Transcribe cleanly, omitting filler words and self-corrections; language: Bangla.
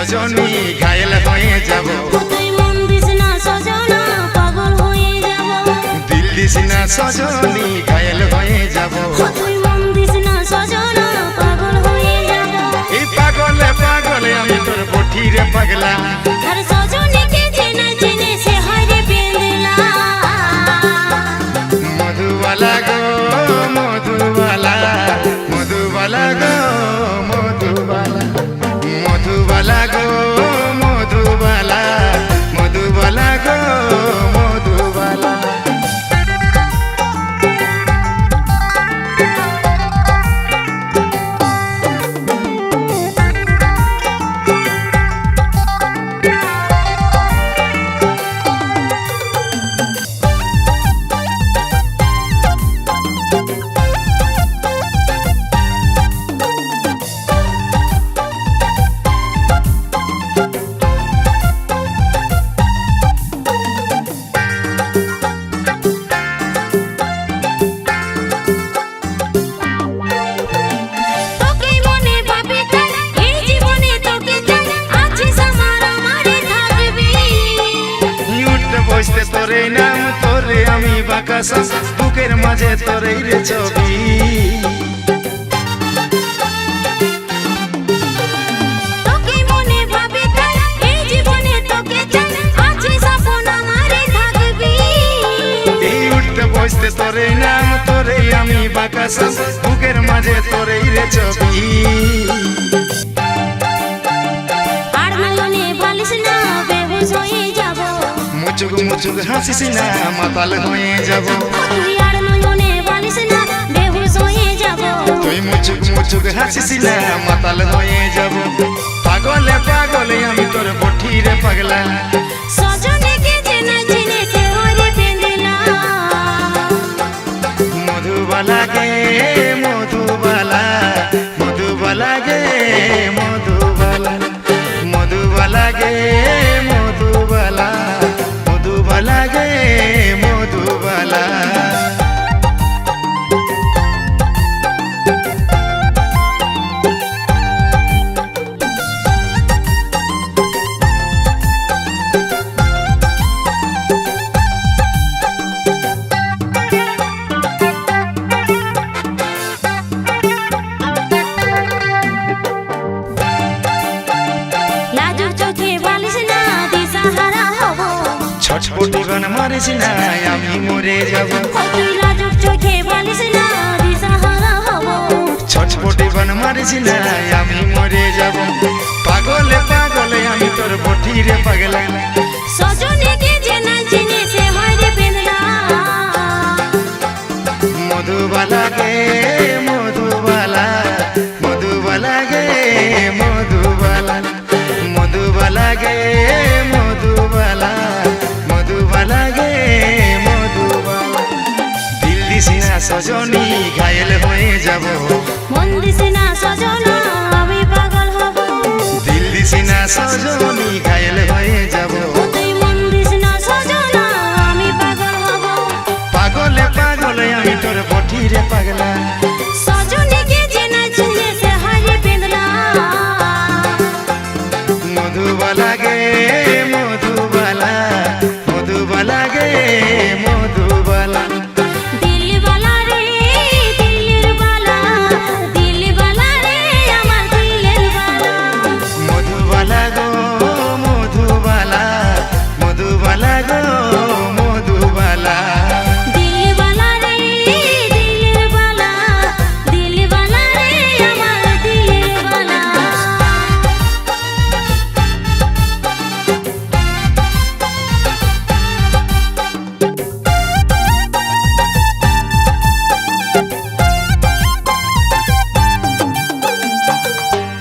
সজনী ঘায়েল হয়ে যাব। তুই মন দিস না সজনা পাগল হয়ে যাব। দিল দিস না সজনী ঘায়েল হয়ে যাব। তুই মন দিস না সজনা পাগল হয়ে যাব। এই পাগলে পাগলে আমি তোর বঠিরে পাগলা। আর সজনীকে চেনে চেনে সে হারে বেঁধলা। মধুবালা গো মধুবালা, মধুবালা গো মধুবালা, মধুবালা গো মধুবালা, মধুবালা গো মধুবালা। বসতে তোরে নাম তোরে আমি বাকাসা, বুকের মাঝে তোরে রে ছবি। তোকে মনে ভাবে তাই এই জীবনে তোকে চাই, আছে স্বপ্ন আমারে থাকবি। এই উঠতে বসতে তোরে নাম তোরে আমি বাকাসা, বুকের মাঝে তোরে রে ছবি। আর নয়নে বালিশ না বেহুশ হয়ে যাব। মুচুক মুচুক হাসিস না মাতাল হয়ে যাব। তুই আর নয়নে বালিশ না বেহুশ হয়ে যাব। তুই মুচুক মুচুক হাসিস না মাতাল হয়ে যাব। পাগলে পাগলে আমি তোর বঠিরে পাগলা। সজনীকে চেনে চেনে সে হরে বেঁধলা। মধুবালা গে মধুবালা, মধুবালা গে মধুবালা, মধুবালা গে মধুবালা, মধুবালা গে মধুবালা। লাজুক চোখে বালিশ না দিশাহারা হব। ছটপটি গান মারিস না আমি মরে যাব। তুই লাজুক চোখে বালিশ না দিশাহারা হব। ছটপটি গান মারিস না আমি মরে যাব। পাগলে পাগলে আমি তোর বঠিরে পাগলা। সজনীকে চেনে চেনে সে হরে বেঁধলা। মধুবালা গে মধুবালা, মধুবালা গে মধুবালা, মধুবালা গে মধুবালা, মধুবালা গে মধুবালা। দিল দিস না সজনী ঘায়েল হয়ে যাব। মন দিস না সজনা আমি পাগল হব। দিল দিস না সজনী ঘায়েল হয়ে যাব। তুই মন দিস না সজনা আমি পাগল হব। পাগলে পাগলে আমি তোর বঠিরে পাগলা। সজনীকে চেনে চেনে সে হরে বেঁধলা। মধুবালা গে